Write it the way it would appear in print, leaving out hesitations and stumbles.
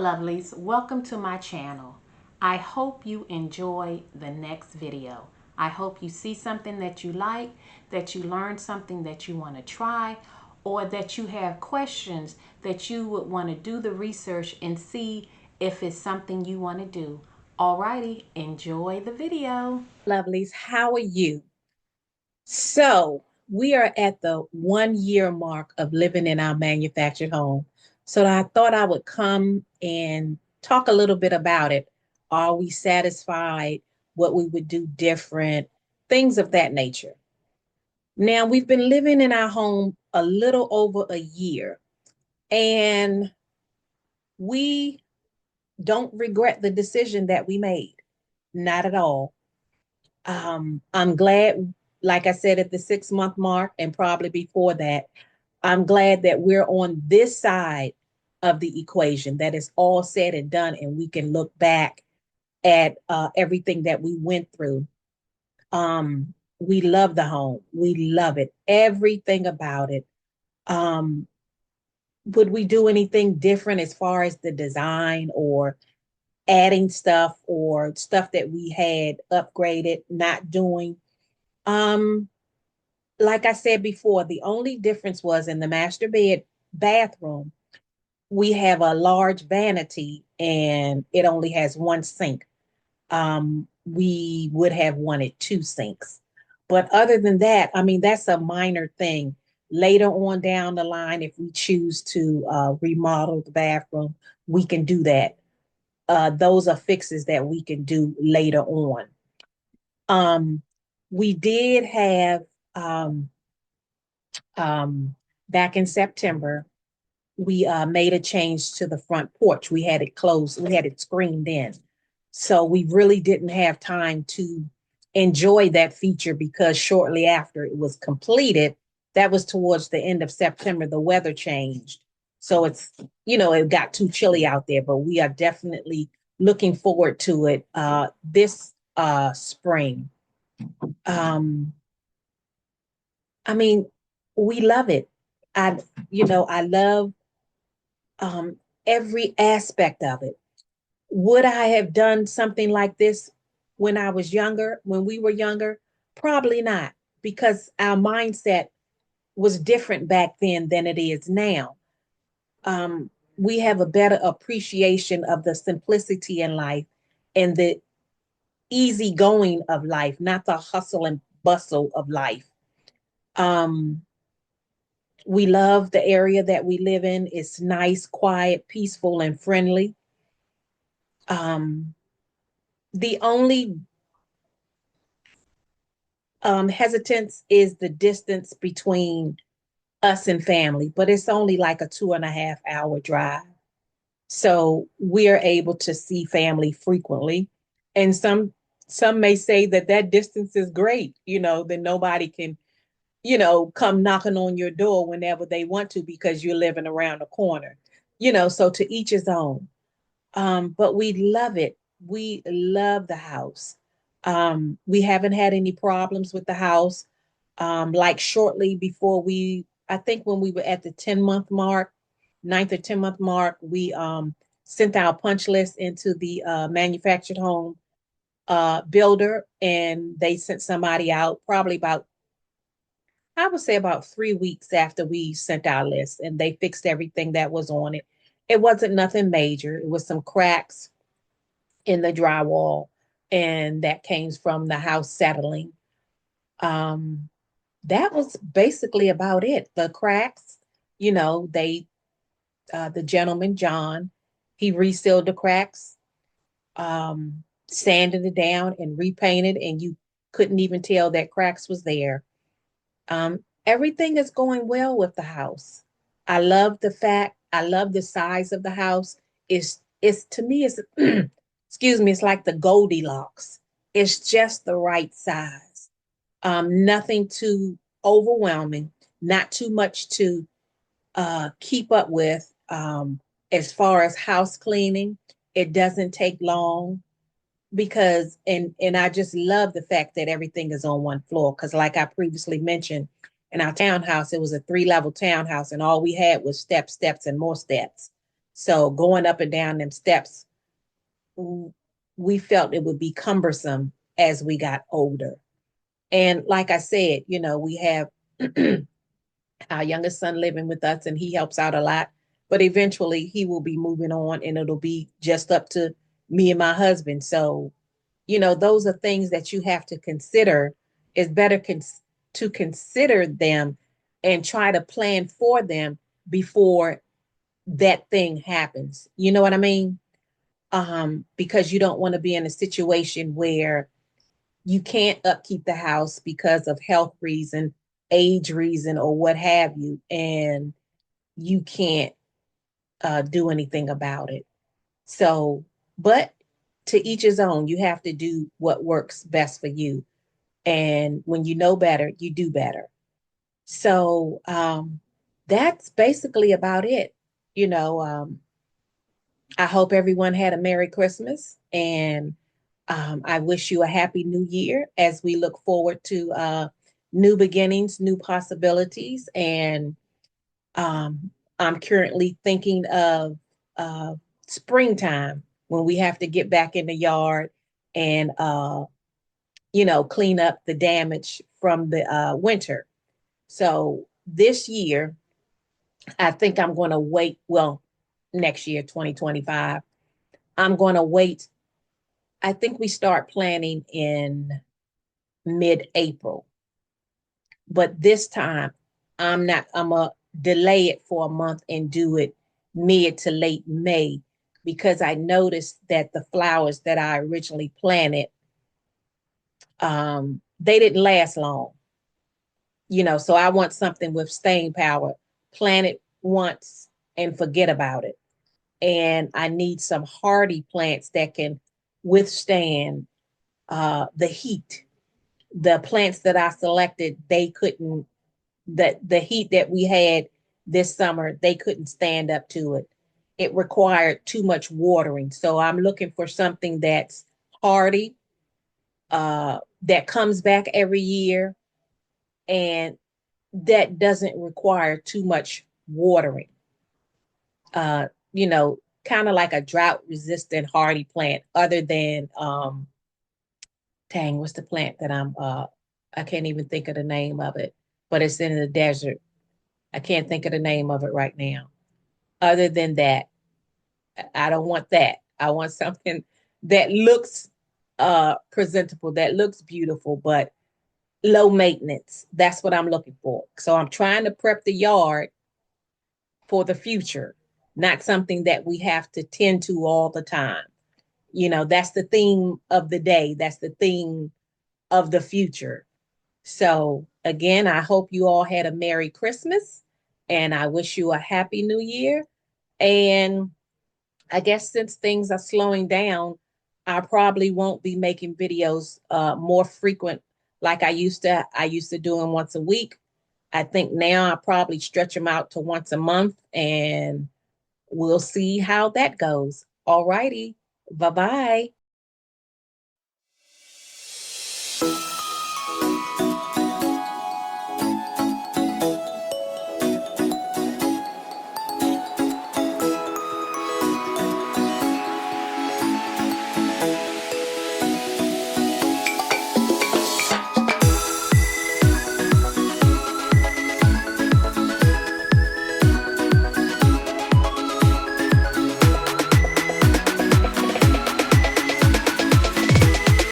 lovelies, welcome to my channel. I hope you enjoy the next video. I hope you see something that you like, that you learn something that you want to try, or that you have questions that you would want to do the research and see if it's something you want to do. Alrighty, enjoy the video. Lovelies, how are you? So we are at the 1 year mark of living in our manufactured home. So I thought I would come and talk a little bit about it. Are we satisfied? What we would do different? Things of that nature. Now we've been living in our home a little over a year, and we don't regret the decision that we made. Not at all. I'm glad, like I said, at the 6 month mark and probably before that, I'm glad that we're on this side of the equation, that it's all said and done, and we can look back at everything that we went through. We love the home. We love it, everything about it. Um, would we do anything different as far as the design or adding stuff or stuff that we had upgraded, not doing? Um, like I said before, the only difference was in the master bathroom, we have a large vanity and it only has one sink. We would have wanted two sinks. But other than that, I mean, that's a minor thing. Later on down the line, if we choose to remodel the bathroom, we can do that. Those are fixes that we can do later on. Um, we did have um, um, back in September, we made a change to the front porch. We had it closed, we had it screened in. So we really didn't have time to enjoy that feature because shortly after it was completed, that was towards the end of September, the weather changed. So it got too chilly out there, but we are definitely looking forward to it this spring. Um, I mean, we love it. I love um, every aspect of it. Would I have done something like this when I was younger, when we were younger? Probably not, because our mindset was different back then than it is now. We have a better appreciation of the simplicity in life and the easy going of life, not the hustle and bustle of life. Um, we love the area that we live in. It's nice, quiet, peaceful, and friendly. Um, the only hesitance is the distance between us and family, but it's only like a 2.5 hour drive. So we're able to see family frequently. And some may say that that distance is great, that nobody can, come knocking on your door whenever they want to because you're living around the corner. So to each his own. But we love it. We love the house. We haven't had any problems with the house. Like shortly before I think when we were at the 10 month mark, ninth or 10 month mark, we sent our punch list into the manufactured home builder, and they sent somebody out probably I would say about 3 weeks after we sent our list, and they fixed everything that was on it. It wasn't nothing major. It was some cracks in the drywall, and that came from the house settling. Um, that was basically about it. The cracks, the gentleman, John, he resealed the cracks, sanded it down and repainted, and you couldn't even tell that cracks was there. Everything is going well with the house. I love the size of the house. It's to me, it's excuse me, it's like the Goldilocks. It's just the right size. Nothing too overwhelming, not too much to keep up with. As far as house cleaning, it doesn't take long because and I just love the fact that everything is on one floor because like I previously mentioned, in our townhouse, it was a 3 level townhouse and all we had was steps, and more steps. So going up and down them steps, we felt it would be cumbersome as we got older. And like I said, we have our youngest son living with us and he helps out a lot. But eventually he will be moving on and it'll be just up to me and my husband. So, those are things that you have to consider. It's better to consider them and try to plan for them before that thing happens. You know what I mean? Because you don't want to be in a situation where you can't upkeep the house because of health reason, age reason, or what have you, and you can't do anything about it. So, but to each his own, you have to do what works best for you. And when you know better, you do better. So that's basically about it. You know, I hope everyone had a Merry Christmas and I wish you a happy new year as we look forward to new beginnings, new possibilities. And um, I'm currently thinking of uh, springtime when we have to get back in the yard and, clean up the damage from the winter. So this year, I think I'm going to wait. Well, next year, 2025, I'm going to wait. I think we start planning in mid-April. But this time, I'm going to delay it for a month and do it mid to late May because I noticed that the flowers that I originally planted, they didn't last long. So I want something with staying power. Plant it once and forget about it. And I need some hardy plants that can withstand the heat. The plants that I selected, they couldn't, the heat that we had this summer, they couldn't stand up to it. It required too much watering. So I'm looking for something that's hardy, that comes back every year, and that doesn't require too much watering. Uh, kind of like a drought resistant hardy plant, other than what's the plant that I can't even think of the name of it, but it's in the desert. I can't think of the name of it right now. Other than that, I don't want that. I want something that looks presentable, that looks beautiful, but low maintenance. That's what I'm looking for. So I'm trying to prep the yard for the future, not something that we have to tend to all the time. That's the theme of the day. That's the theme of the future. So again, I hope you all had a Merry Christmas and I wish you a Happy New Year. And I guess since things are slowing down, I probably won't be making videos more frequent like I used to. I used to do them once a week. I think now I probably stretch them out to once a month and we'll see how that goes. All righty. Bye-bye.